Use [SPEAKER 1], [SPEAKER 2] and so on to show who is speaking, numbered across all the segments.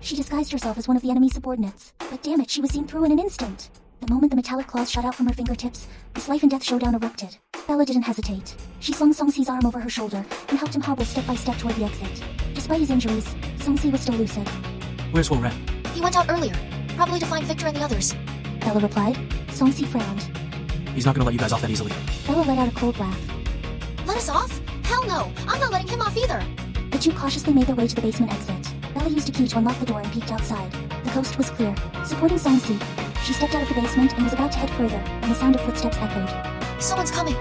[SPEAKER 1] She disguised herself as one of the enemy's subordinates, but damn it, she was seen through in an instant. The moment the metallic claws shot out from her fingertips, this life and death showdown erupted. Bella didn't hesitate. She slung Songsi's arm over her shoulder and helped him hobble step by step toward the exit. Despite his injuries, Songsi was still lucid.
[SPEAKER 2] Where's Ren?
[SPEAKER 3] He went out earlier, probably to find Victor and the others.
[SPEAKER 1] Bella replied. Songsi frowned.
[SPEAKER 2] He's not gonna let you guys off that easily.
[SPEAKER 1] Bella let out a cold laugh.
[SPEAKER 3] Let us off? Hell no, I'm not letting him off either.
[SPEAKER 1] The two cautiously made their way to the basement exit. Bella used a key to unlock the door and peeked outside. The coast was clear. Supporting Songsi, she stepped out of the basement and was about to head further when the sound of footsteps echoed.
[SPEAKER 3] Someone's coming.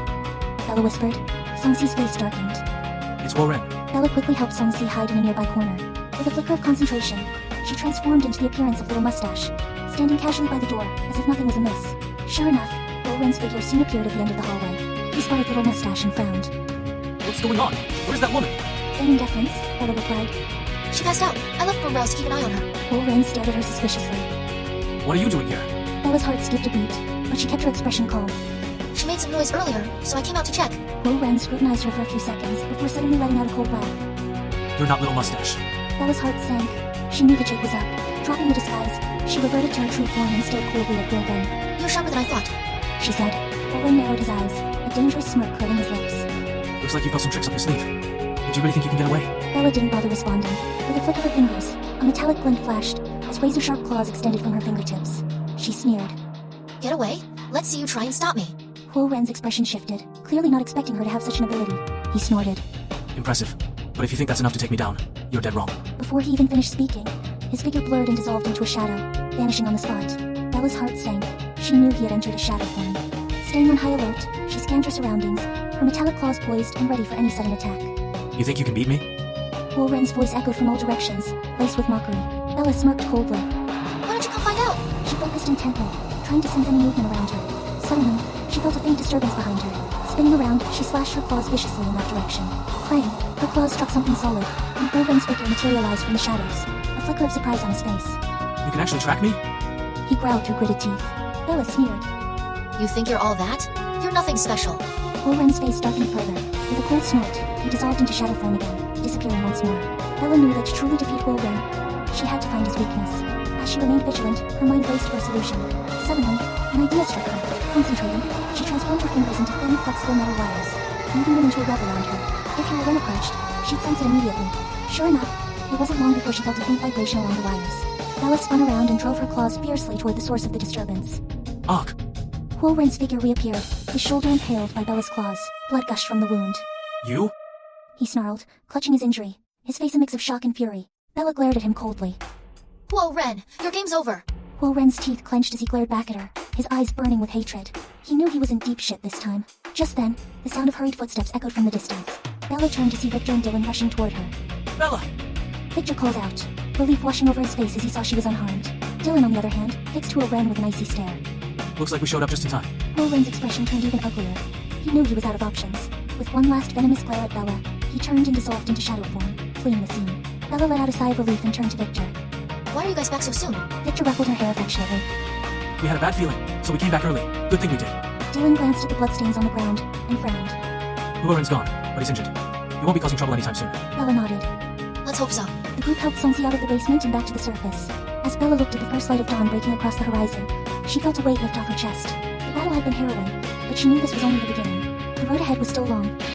[SPEAKER 1] Bella whispered. Songsi's face darkened.
[SPEAKER 2] It's Ren.
[SPEAKER 1] Bella quickly helped Songsi hide in a nearby corner. With a flicker of concentration, she transformed into the appearance of Little Mustache, standing casually by the door, as if nothing was amiss. Sure enough, Ren's figure soon appeared at the end of the hallway. He spotted Little Mustache and frowned.
[SPEAKER 2] What's going on? Where's that woman?
[SPEAKER 1] Feigning deference, Bella replied.
[SPEAKER 3] She passed out. I left Broomrouse to keep an eye on her.
[SPEAKER 1] Ren stared at her suspiciously.
[SPEAKER 2] What are you doing here?
[SPEAKER 1] Bella's heart skipped a beat, but she kept her expression calm.
[SPEAKER 3] She made some noise earlier, so I came out to check.
[SPEAKER 1] Ren scrutinized her for a few seconds before suddenly letting out a cold laugh.
[SPEAKER 2] You're not Little Mustache.
[SPEAKER 1] Bella's heart sank. She knew the jig was up. Dropping the disguise, she reverted to her true form and stared coldly at Ren.
[SPEAKER 3] You're sharper than I thought,
[SPEAKER 1] she said. Ren narrowed his eyes, a dangerous smirk curling his lips.
[SPEAKER 2] Looks like you've got some tricks up your sleeve. Did you really think you can get away?
[SPEAKER 1] Bella didn't bother responding. With a flick of her fingers, a metallic glint flashed as razor-sharp claws extended from her fingertips. She sneered.
[SPEAKER 3] Get away? Let's see you try and stop me.
[SPEAKER 1] Ren's expression shifted, clearly not expecting her to have such an ability. He snorted.
[SPEAKER 2] Impressive. But if you think that's enough to take me down, you're dead wrong.
[SPEAKER 1] Before he even finished speaking, his figure blurred and dissolved into a shadow, vanishing on the spot. Bella's heart sank. She knew he had entered a shadow form. Staying on high alert, she scanned her surroundings, her metallic claws poised and ready for any sudden attack.
[SPEAKER 2] You think you can beat me?
[SPEAKER 1] Ren's voice echoed from all directions, laced with mockery. Bella smirked coldly.
[SPEAKER 3] Why don't you come find out?
[SPEAKER 1] She focused intently, trying to sense any movement around her. Suddenly, she felt a faint disturbance behind her. Spinning around, she slashed her claws viciously in that direction. Clang! Her claws struck something solid, and Ren's figure materialized from the shadows, a flicker of surprise on his face.
[SPEAKER 2] You can actually track me?
[SPEAKER 1] He growled through gritted teeth. Bella sneered.
[SPEAKER 3] You think you're all that? You're nothing special.
[SPEAKER 1] Ren's face darkened further. With a cold snort, he dissolved into shadow form again, disappearing once more. Bella knew that to truly defeat Ren, she had to find his weakness. As she remained vigilant, her mind raced for a solution. Suddenly, an idea struck her. Concentrating, she transformed her fingers into thin, flexible metal wires, moving them into a web around her. If Ren approached, she'd sense it immediately. Sure enough, it wasn't long before she felt a faint vibration along the wires. Bella spun around and drove her claws fiercely toward the source of the disturbance.
[SPEAKER 2] Ugh.
[SPEAKER 1] Ren's figure reappeared, his shoulder impaled by Bella's claws. Blood gushed from the wound.
[SPEAKER 2] You?
[SPEAKER 1] He snarled, clutching his injury, his face a mix of shock and fury. Bella glared at him coldly.
[SPEAKER 3] Whoa, Ren, your game's over.
[SPEAKER 1] Ren's teeth clenched as he glared back at her, his eyes burning with hatred. He knew he was in deep shit this time. Just then, the sound of hurried footsteps echoed from the distance. Bella turned to see Victor and Dylan rushing toward her.
[SPEAKER 2] Bella!
[SPEAKER 1] Victor called out, relief washing over his face as he saw she was unharmed. Dylan, on the other hand, fixed to Ren with an icy stare.
[SPEAKER 2] Looks like we showed up just in time.
[SPEAKER 1] Ren's expression turned even uglier. He knew he was out of options. With one last venomous glare at Bella, he turned and dissolved into shadow form, fleeing the scene. Bella let out a sigh of relief and turned to Victor.
[SPEAKER 3] Why are you guys back so soon?
[SPEAKER 1] Victor ruffled her hair affectionately.
[SPEAKER 2] We had a bad feeling, so we came back early. Good thing we did.
[SPEAKER 1] Dylan glanced at the bloodstains on the ground and frowned.
[SPEAKER 2] Ren's gone, but he's injured. He won't be causing trouble anytime soon.
[SPEAKER 1] Bella nodded.
[SPEAKER 3] Let's hope so.
[SPEAKER 1] The group helped Songsi out of the basement and back to the surface. As Bella looked at the first light of dawn breaking across the horizon, she felt a weight lift off her chest. The battle had been harrowing, but she knew this was only the beginning. The road ahead was still long.